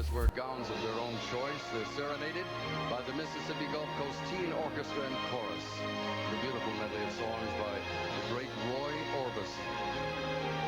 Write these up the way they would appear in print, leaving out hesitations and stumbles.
finalists wear gowns of their own choice. They're serenaded by the Mississippi Gulf Coast Teen Orchestra and Chorus. The beautiful medley of songs by the great Roy Orbison.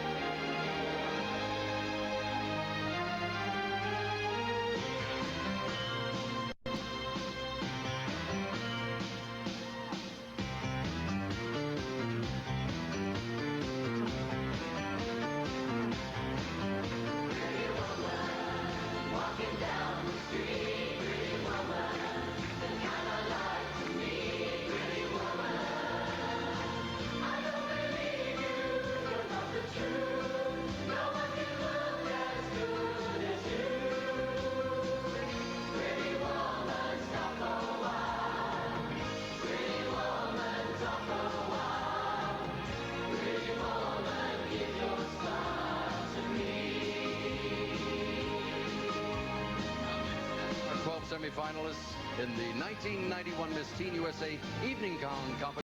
Semi-finalists in the 1991 Miss Teen USA Evening Gown Competition.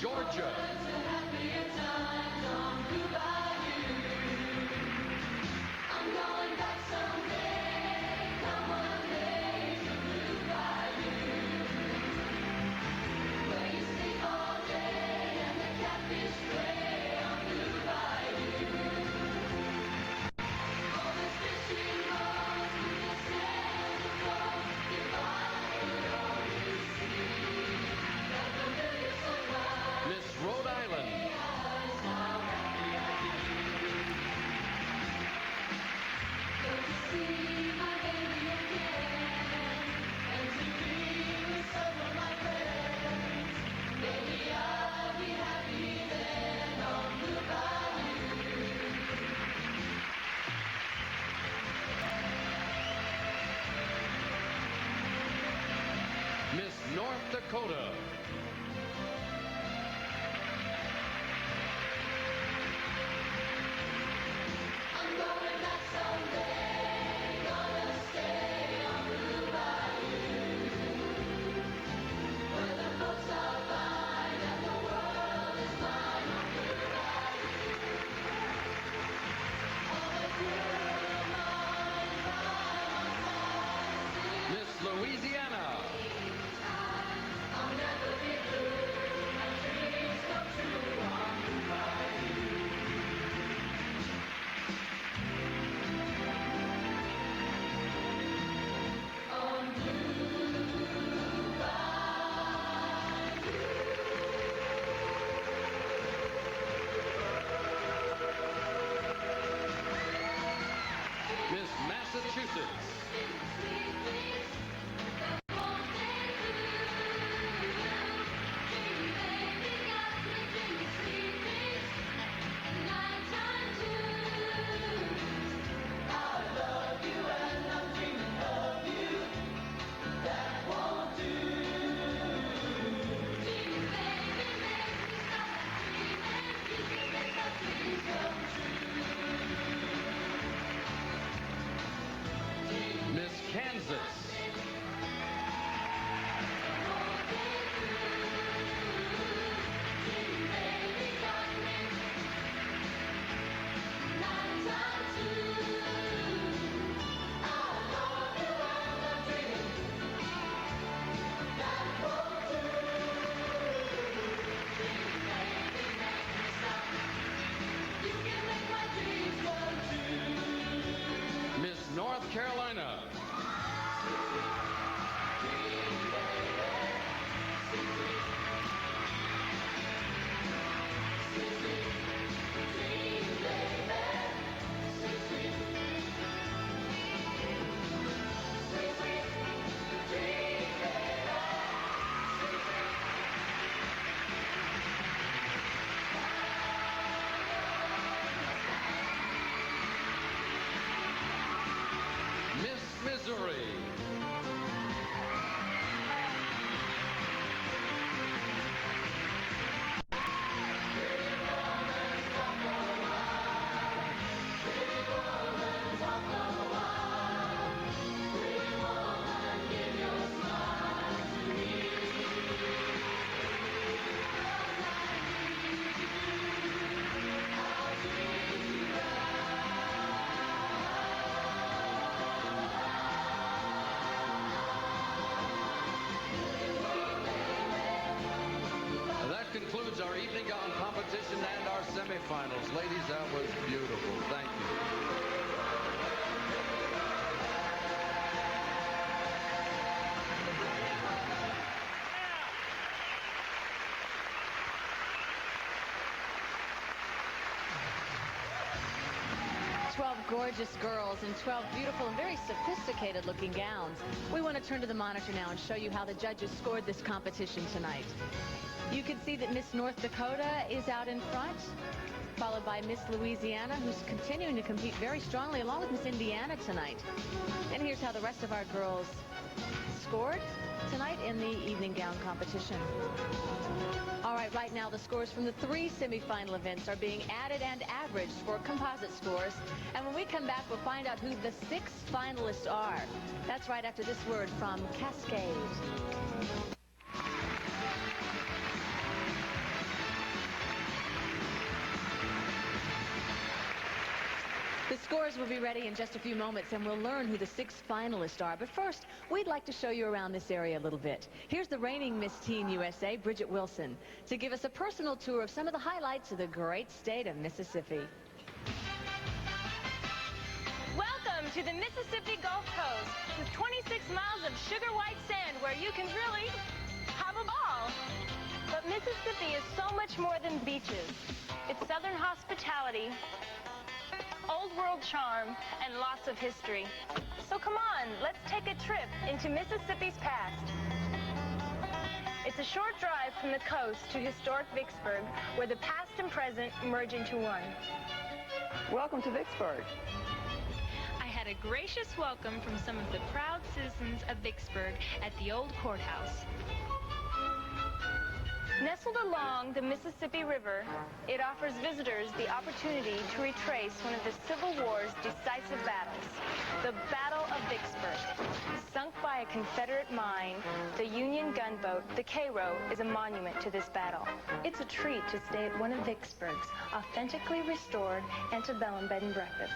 Georgia. Miss North Dakota. I'm going back someday, gonna stay on Blue Bayou, where the folks are fine and the world is mine on Blue Bayou. All the girls of mine by my side. Miss Louisiana. I'll never 12 gorgeous girls in 12 beautiful and very sophisticated looking gowns. We want to turn to the monitor now and show you how the judges scored this competition tonight. You can see that Miss North Dakota is out in front, followed by Miss Louisiana, who's continuing to compete very strongly, along with Miss Indiana tonight. And here's how the rest of our girls scored tonight in the evening gown competition. All right now the scores from the 3 semifinal events are being added and averaged for composite scores. And when we come back, we'll find out who the 6 finalists are. That's right after this word from Cascade. The scores will be ready in just a few moments, and we'll learn who the 6 finalists are. But first, we'd like to show you around this area a little bit. Here's the reigning Miss Teen USA, Bridget Wilson, to give us a personal tour of some of the highlights of the great state of Mississippi. Welcome to the Mississippi Gulf Coast, with 26 miles of sugar white sand where you can really have a ball. But Mississippi is so much more than beaches. It's southern hospitality, old world charm, and lots of history. So come on, let's take a trip into Mississippi's past. It's a short drive from the coast to historic Vicksburg, where the past and present merge into one. Welcome to Vicksburg. I had a gracious welcome from some of the proud citizens of Vicksburg at the old courthouse. Nestled along the Mississippi River, it offers visitors the opportunity to retrace one of the Civil War's decisive battles, the Battle of Vicksburg. Sunk by a Confederate mine, the Union gunboat, the Cairo, is a monument to this battle. It's a treat to stay at one of Vicksburg's authentically restored antebellum bed and breakfasts.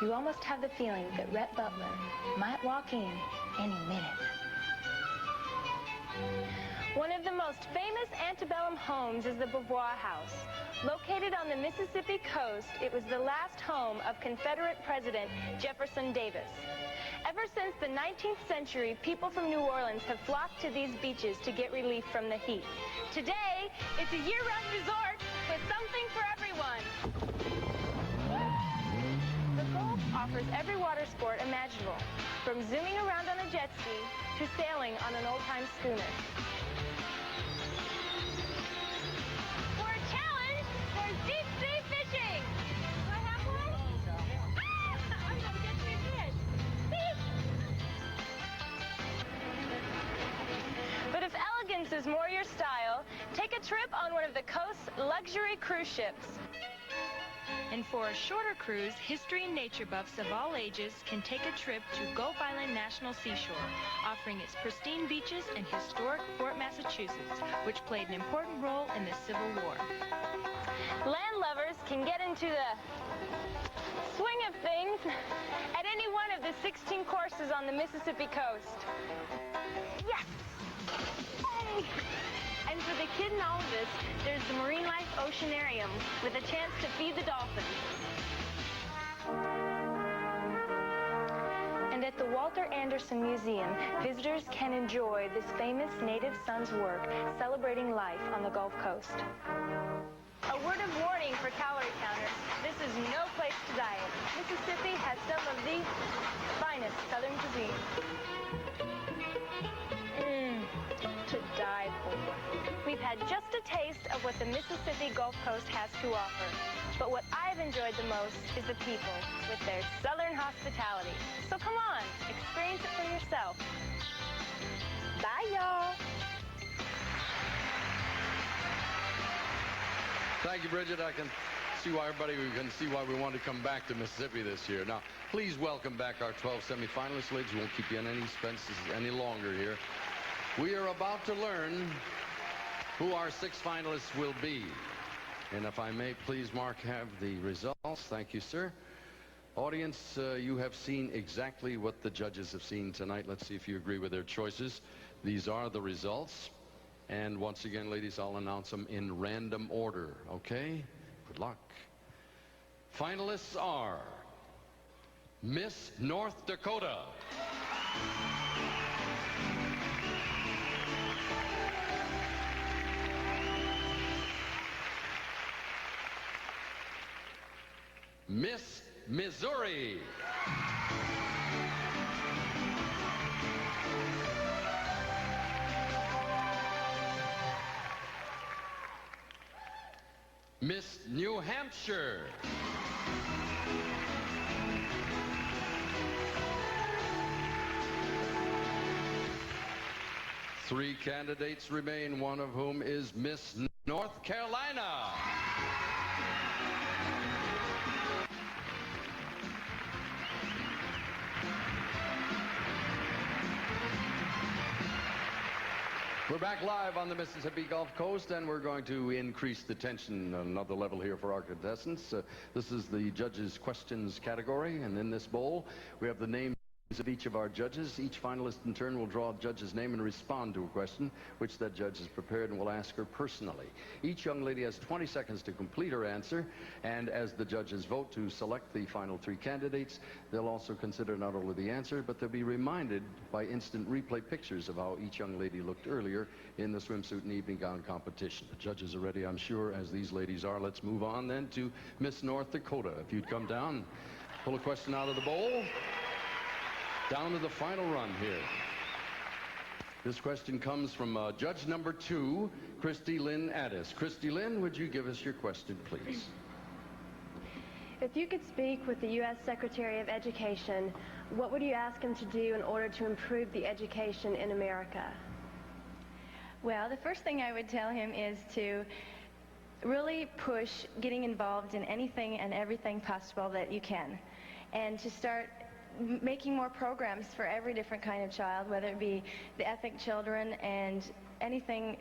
You almost have the feeling that Rhett Butler might walk in any minute. One of the most famous antebellum homes is the Beauvoir House. Located on the Mississippi coast, it was the last home of Confederate President Jefferson Davis. Ever since the 19th century, people from New Orleans have flocked to these beaches to get relief from the heat. Today, it's a year-round resort with something for everyone. The Gulf offers every water sport imaginable, from zooming around on a jet ski to sailing on an old-time schooner. Deep sea fishing! Do I have one? Ah! I'm gonna get you a fish. But if elegance is more your style, take a trip on one of the coast's luxury cruise ships. And for a shorter cruise, history and nature buffs of all ages can take a trip to Gulf Island National Seashore, offering its pristine beaches and historic Fort Massachusetts, which played an important role in the Civil War. Land lovers can get into the swing of things at any one of the 16 courses on the Mississippi coast. Yes! Hey! And for the kid in all of this, there's the Marine Life Oceanarium with a chance to feed the dolphins. And at the Walter Anderson Museum, visitors can enjoy this famous native son's work celebrating life on the Gulf Coast. A word of warning for calorie counters. This is no place to diet. Mississippi has some of the finest southern cuisine. To die for. We've had just a taste of what the Mississippi Gulf Coast has to offer. But what I've enjoyed the most is the people with their southern hospitality. So come on, experience it for yourself. Bye, y'all. Thank you, Bridget. I can see why we want to come back to Mississippi this year. Now, please welcome back our 12 semifinalists. Ladies, we won't keep you on any expenses any longer here. We are about to learn who our 6 finalists will be. And if I may, please, Mark, have the results. Thank you, sir. Audience, you have seen exactly what the judges have seen tonight. Let's see if you agree with their choices. These are the results. And once again, ladies, I'll announce them in random order, okay? Good luck. Finalists are Miss North Dakota, Miss Missouri. Miss New Hampshire. Three candidates remain, one of whom is Miss North Carolina. We're back live on the Mississippi Gulf Coast, and we're going to increase the tension another level here for our contestants. This is the judges' questions category, and in this bowl, we have the names of each of our judges. Each finalist in turn will draw a judge's name and respond to a question which that judge has prepared and will ask her personally. Each young lady has 20 seconds to complete her answer, and as the judges vote to select the final three candidates, they'll also consider not only the answer, but they'll be reminded by instant replay pictures of how each young lady looked earlier in the swimsuit and evening gown competition. The judges are ready, I'm sure, as these ladies are. Let's move on then to Miss North Dakota. If you'd come down, pull a question out of the bowl. Down to the final run here. This question comes from judge number 2, Christy Lynn Addis. Christy Lynn, would you give us your question, please? If you could speak with the U.S. Secretary of Education, what would you ask him to do in order to improve the education in America? Well, the first thing I would tell him is to really push getting involved in anything and everything possible that you can, and to start making more programs for every different kind of child, whether it be the ethnic children and anything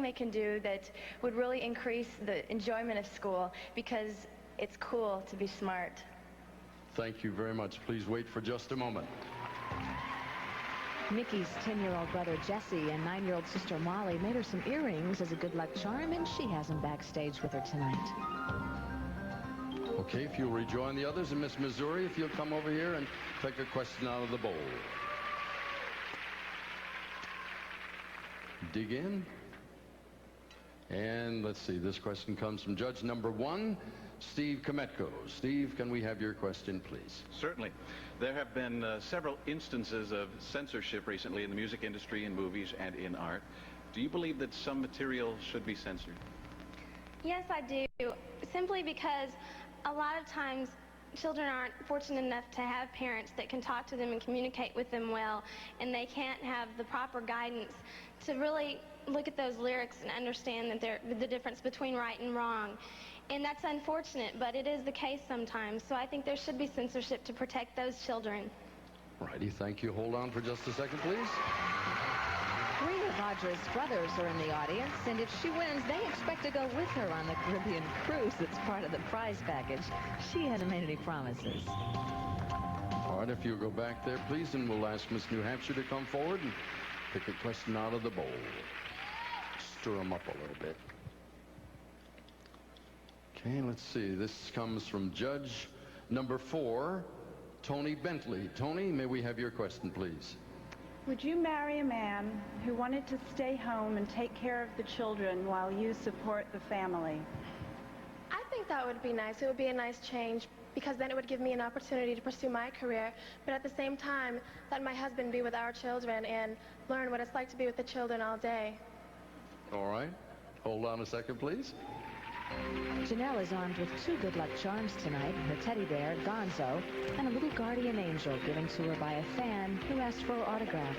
they can do that would really increase the enjoyment of school, because it's cool to be smart. Thank you very much. Please wait for just a moment. Nikki's 10-year-old brother Jesse and 9-year-old sister Molly made her some earrings as a good luck charm, and she has them backstage with her tonight. Okay, if you'll rejoin the others, and Miss Missouri, if you'll come over here and take a question out of the bowl. Dig in. And let's see, this question comes from judge number 1, Steve Kometko. Steve, can we have your question, please? Certainly. There have been several instances of censorship recently in the music industry, in movies, and in art. Do you believe that some material should be censored? Yes, I do. Simply because a lot of times children aren't fortunate enough to have parents that can talk to them and communicate with them well, and they can't have the proper guidance to really look at those lyrics and understand that the difference between right and wrong. And that's unfortunate, but it is the case sometimes. So I think there should be censorship to protect those children. Righty, thank you. Hold on for just a second, please. 3 of Audra's brothers are in the audience, and if she wins, they expect to go with her on the Caribbean cruise that's part of the prize package. She hasn't made any promises. All right, if you'll go back there, please, and we'll ask Miss New Hampshire to come forward and pick a question out of the bowl. Stir them up a little bit. Okay, let's see. This comes from judge number 4, Tony Bentley. Tony, may we have your question, please? Would you marry a man who wanted to stay home and take care of the children while you support the family? I think that would be nice. It would be a nice change, because then it would give me an opportunity to pursue my career, but at the same time, let my husband be with our children and learn what it's like to be with the children all day. All right. Hold on a second, please. Janelle is armed with 2 good luck charms tonight, her teddy bear, Gonzo, and a little guardian angel given to her by a fan who asked for her autograph.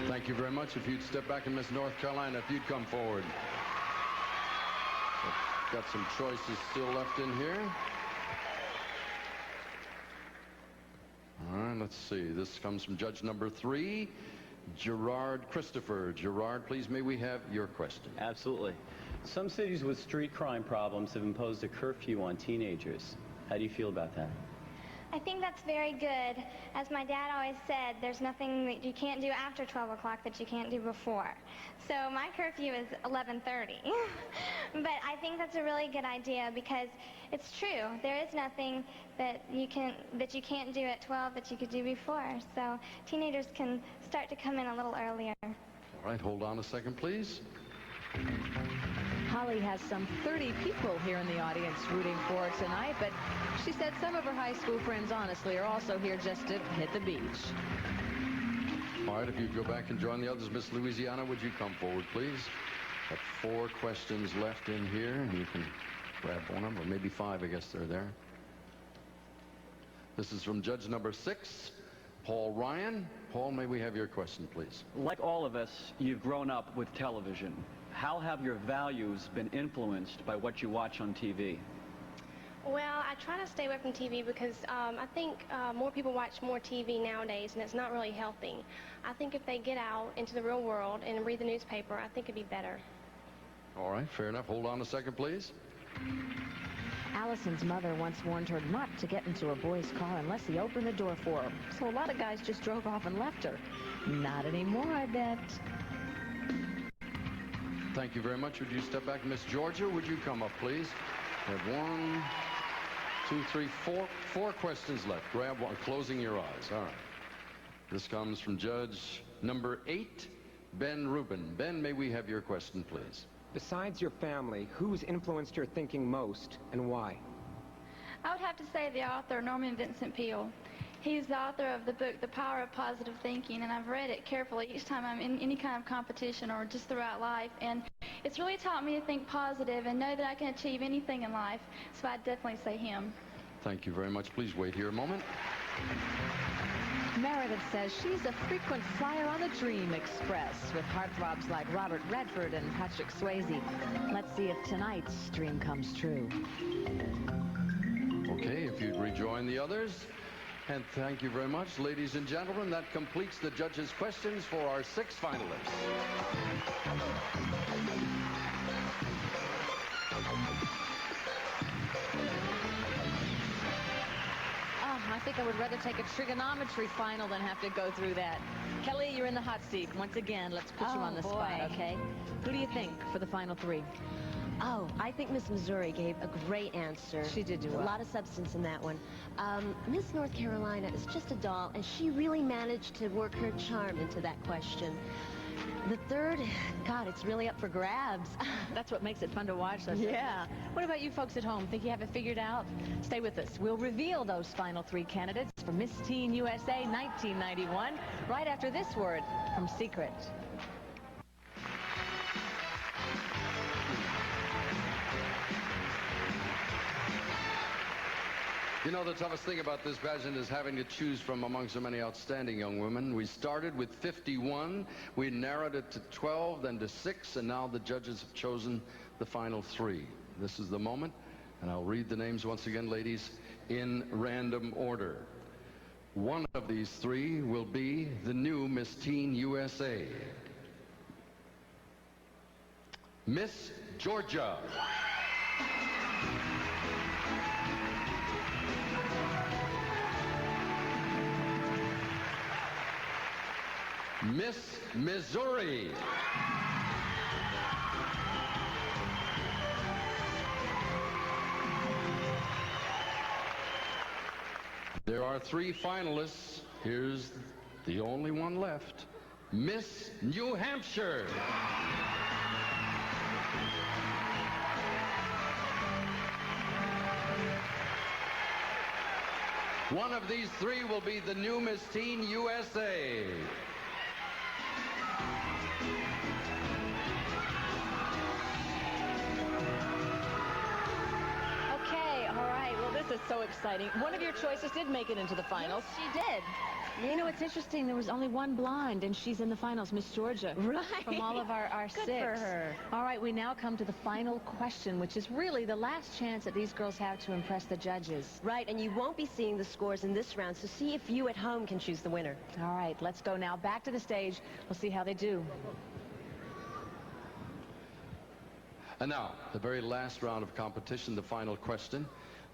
Thank you very much. If you'd step back, and Miss North Carolina, if you'd come forward. Got some choices still left in here. All right, let's see. This comes from judge number 3, Gerard Christopher. Gerard, please, may we have your question? Absolutely. Some cities with street crime problems have imposed a curfew on teenagers. How do you feel about that? I think that's very good. As my dad always said, there's nothing that you can't do after 12 o'clock that you can't do before. So my curfew is 11:30. But I think that's a really good idea, because it's true. There is nothing that you can't do at 12 that you could do before. So teenagers can start to come in a little earlier. All right, hold on a second, please. Holly has some 30 people here in the audience rooting for her tonight, but she said some of her high school friends, honestly, are also here just to hit the beach. All right, if you go back and join the others, Miss Louisiana, would you come forward, please? Got 4 questions left in here. You can grab one of them, or maybe 5, I guess they're there. This is from judge number 6, Paul Ryan. Paul, may we have your question, please? Like all of us, you've grown up with television. How have your values been influenced by what you watch on TV? Well, I try to stay away from TV because I think more people watch more TV nowadays, and it's not really helping. I think if they get out into the real world and read the newspaper, I think it'd be better. All right, fair enough. Hold on a second, please. Allison's mother once warned her not to get into a boy's car unless he opened the door for her. So a lot of guys just drove off and left her. Not anymore, I bet. Thank you very much. Would you step back? Miss Georgia, would you come up, please? We have 1, 2, 3, 4 questions left. Grab one, closing your eyes. All right. This comes from judge number 8, Ben Rubin. Ben, may we have your question, please? Besides your family, who's influenced your thinking most and why? I would have to say the author, Norman Vincent Peale. He's the author of the book, The Power of Positive Thinking, and I've read it carefully each time I'm in any kind of competition or just throughout life. And it's really taught me to think positive and know that I can achieve anything in life. So I'd definitely say him. Thank you very much. Please wait here a moment. Meredith says she's a frequent flyer on the Dream Express with heartthrobs like Robert Redford and Patrick Swayze. Let's see if tonight's dream comes true. Okay, if you'd rejoin the others. And thank you very much, ladies and gentlemen. That completes the judges' questions for our 6 finalists. I think I would rather take a trigonometry final than have to go through that. Kelly, you're in the hot seat. Once again, let's put you on the spot, okay? Who do you think for the final 3? Oh, I think Miss Missouri gave a great answer. She did do well. A lot of substance in that one. Miss North Carolina is just a doll, and she really managed to work her charm into that question. The 3rd, God, it's really up for grabs. That's what makes it fun to watch, doesn't it? Yeah. What about you folks at home? Think you have it figured out? Stay with us. We'll reveal those final 3 candidates for Miss Teen USA 1991 right after this word from Secret. You know, the toughest thing about this pageant is having to choose from among so many outstanding young women. We started with 51. We narrowed it to 12, then to 6, and now the judges have chosen the final 3. This is the moment, and I'll read the names once again, ladies, in random order. One of these 3 will be the new Miss Teen USA. Miss Georgia. Miss Missouri. There are 3 finalists. Here's the only one left. Miss New Hampshire. One of these 3 will be the new Miss Teen USA. This is so exciting. One of your choices did make it into the finals. Yes, she did. Yeah. You know, it's interesting. There was only one blonde, and she's in the finals, Miss Georgia. Right. From all of our Good 6. for her. All right, we now come to the final question, which is really the last chance that these girls have to impress the judges. Right, and you won't be seeing the scores in this round, so see if you at home can choose the winner. All right, let's go now back to the stage. We'll see how they do. And now, the very last round of competition, the final question.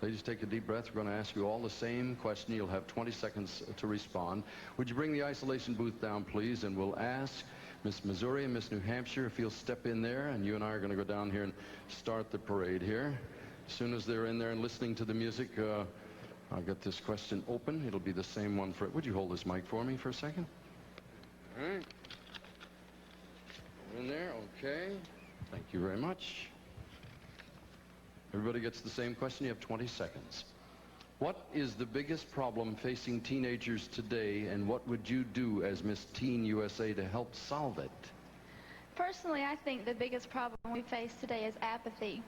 Ladies, take a deep breath. We're going to ask you all the same question. You'll have 20 seconds to respond. Would you bring the isolation booth down, please? And we'll ask Miss Missouri and Miss New Hampshire if you'll step in there. And you and I are going to go down here and start the parade here. As soon as they're in there and listening to the music, I'll get this question open. It'll be the same one for... Would you hold this mic for me for a second? All right. In there, okay. Thank you very much. Everybody gets the same question. You have 20 seconds. What is the biggest problem facing teenagers today, and what would you do as Miss Teen USA to help solve it? Personally, I think the biggest problem we face today is apathy.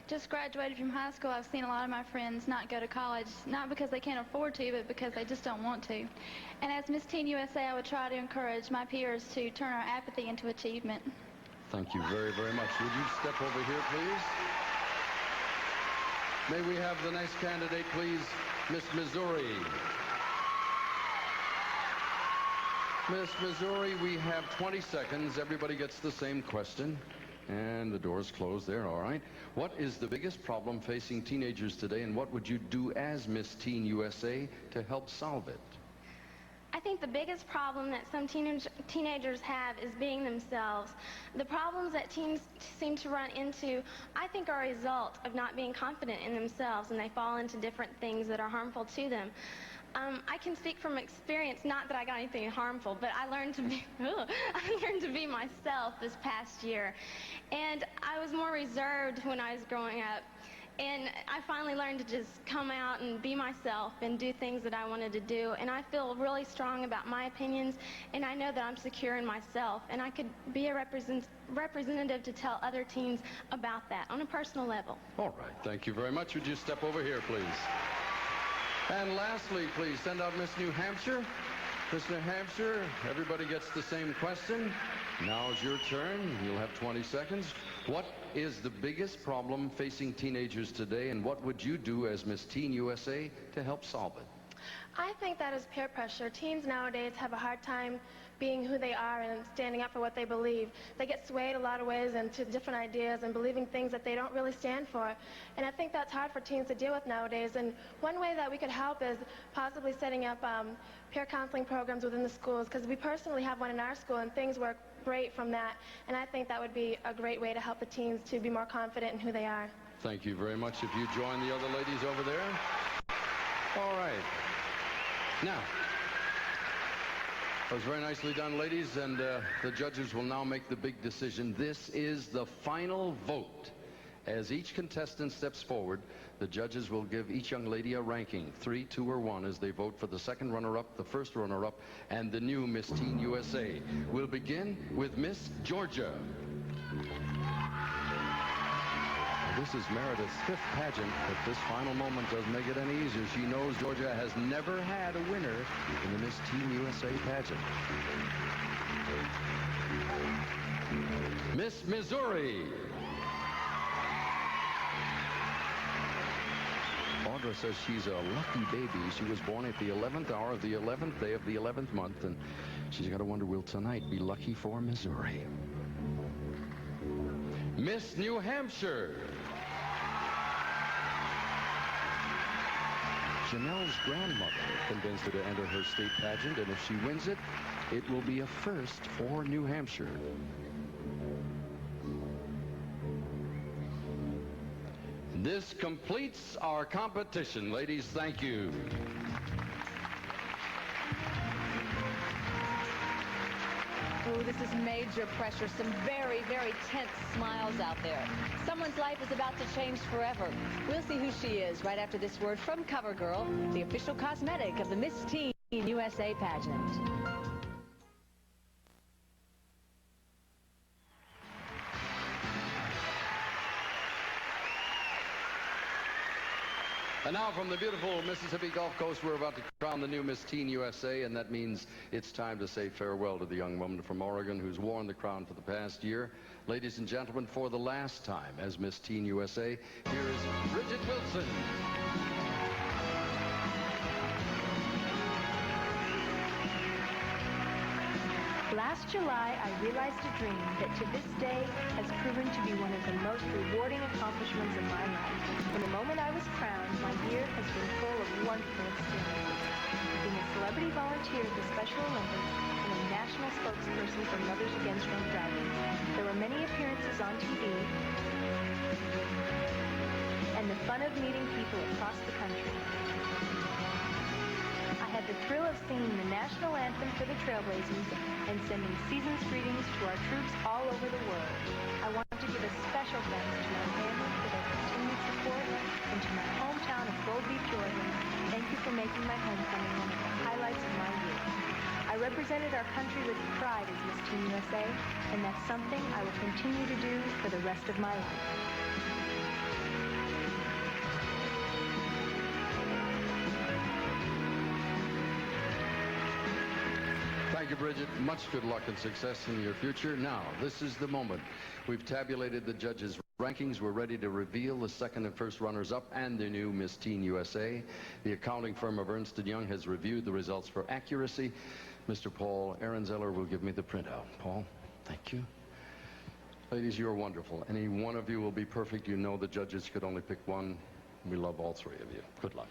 Just graduated from high school, I've seen a lot of my friends not go to college, not because they can't afford to, but because they just don't want to. And as Miss Teen USA, I would try to encourage my peers to turn our apathy into achievement. Thank you very, very much. Would you step over here, please? May we have the next candidate, please? Miss Missouri. Miss Missouri, we have 20 seconds. Everybody gets the same question. And the door's closed there, all right. What is the biggest problem facing teenagers today, and what would you do as Miss Teen USA to help solve it? I think the biggest problem that some teenagers have is being themselves. The problems that teens seem to run into, I think, are a result of not being confident in themselves, and they fall into different things that are harmful to them. I can speak from experience, not that I got anything harmful, but I learned to be myself this past year. And I was more reserved when I was growing up. And I finally learned to just come out and be myself and do things that I wanted to do. And I feel really strong about my opinions, and I know that I'm secure in myself. And I could be a representative to tell other teens about that on a personal level. All right. Thank you very much. Would you step over here, please? And lastly, please send out Miss New Hampshire. Miss New Hampshire, everybody gets the same question. Now's your turn. You'll have 20 seconds. What is the biggest problem facing teenagers today, and what would you do as Miss Teen USA to help solve it? I think that is peer pressure. Teens nowadays have a hard time being who they are and standing up for what they believe. They get swayed a lot of ways into different ideas and believing things that they don't really stand for. And I think that's hard for teens to deal with nowadays. And one way that we could help is possibly setting up peer counseling programs within the schools, because we personally have one in our school and things work great from that. And I think that would be a great way to help the teens to be more confident in who they are. Thank you very much. If you join the other ladies over there. All right. Now, that was very nicely done, ladies, and the judges will now make the big decision. This is the final vote. As each contestant steps forward, the judges will give each young lady a ranking, 3, 2, or 1, as they vote for the second runner-up, the first runner-up, and the new Miss Teen USA. We'll begin with Miss Georgia. This is Meredith's 5th pageant, but this final moment doesn't make it any easier. She knows Georgia has never had a winner in the Miss Teen USA pageant. Miss Missouri. Audra says she's a lucky baby. She was born at the 11th hour of the 11th day of the 11th month, and she's got to wonder, will tonight be lucky for Missouri? Miss New Hampshire. Janelle's grandmother convinced her to enter her state pageant, and if she wins it, it will be a first for New Hampshire. This completes our competition. Ladies, thank you. Oh, this is major pressure. Some very, very tense smiles out there. Someone's life is about to change forever. We'll see who she is right after this word from CoverGirl, the official cosmetic of the Miss Teen USA pageant. And now from the beautiful Mississippi Gulf Coast, we're about to crown the new Miss Teen USA, and that means it's time to say farewell to the young woman from Oregon who's worn the crown for the past year. Ladies and gentlemen, for the last time as Miss Teen USA, here's Bridget Wilson. Last July, I realized a dream that to this day has proven to be one of the most rewarding accomplishments of my life. From the moment I was crowned, my year has been full of wonderful experiences. Being a celebrity volunteer at the Special Olympics and a national spokesperson for Mothers Against Drunk Driving, there were many appearances on TV and the fun of meeting people across the country. I had the thrill of singing the national anthem for the Trailblazers and sending season's greetings to our troops all over the world. I want to give a special thanks to my family for their continued support represented our country with pride as Miss Teen USA, and that's something I will continue to do for the rest of my life. Thank you, Bridget. Much good luck and success in your future. Now, this is the moment. We've tabulated the judges' rankings. We're ready to reveal the second and first runners-up and the new Miss Teen USA. The accounting firm of Ernst & Young has reviewed the results for accuracy. Mr. Paul Ehrenzeller will give me the printout. Paul, thank you. Ladies, you're wonderful. Any one of you will be perfect. You know the judges could only pick one. We love all three of you. Good luck.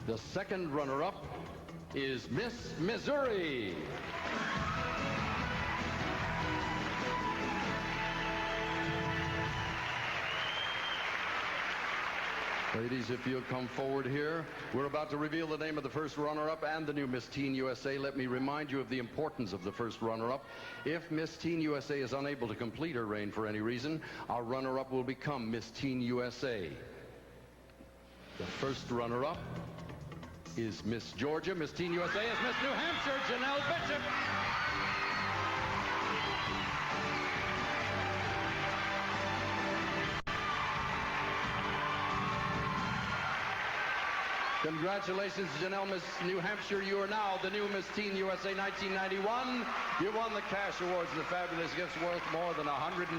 The second runner-up is Miss Missouri. Ladies, if you'll come forward here, we're about to reveal the name of the first runner-up and the new Miss Teen USA. Let me remind you of the importance of the first runner-up. If Miss Teen USA is unable to complete her reign for any reason, our runner-up will become Miss Teen USA. The first runner-up is Miss Georgia. Miss Teen USA is Miss New Hampshire, Janelle Bishop. Congratulations, Janelle, Miss New Hampshire. You are now the new Miss Teen USA 1991. You won the cash awards and the fabulous gifts worth more than $150,000.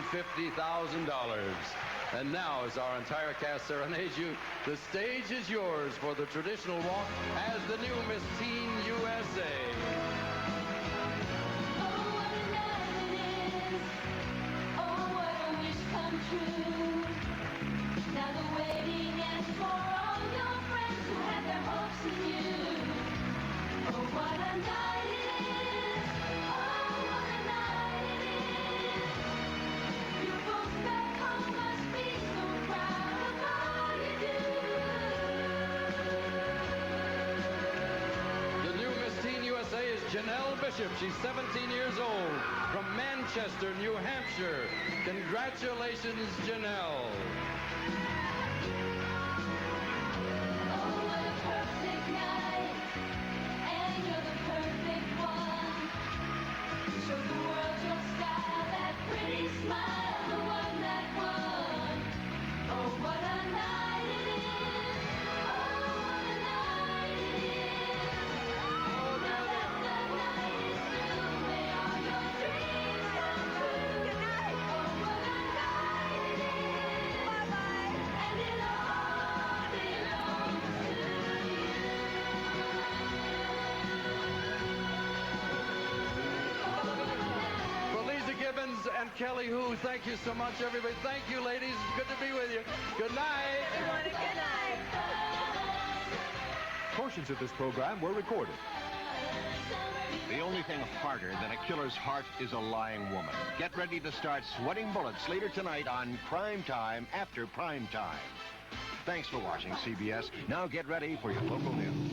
And now, as our entire cast serenades you, the stage is yours for the traditional walk as the new Miss Teen USA. Now the waiting is for all your friends who have their hopes in you. Oh, what a night it is. Oh, what a night it is. You folks back home must be so proud of all you do. The new Miss Teen USA is Janelle Bishop. She's 17 years old from Manchester, New Hampshire. Congratulations, Janelle. And Kelly Hu, thank you so much, everybody. Thank you, ladies. Good to be with you. Good night. Everyone, good night. Portions of this program were recorded. The only thing harder than a killer's heart is a lying woman. Get ready to start sweating bullets later tonight on Crime Time after Prime Time. Thanks for watching CBS. Now get ready for your local news.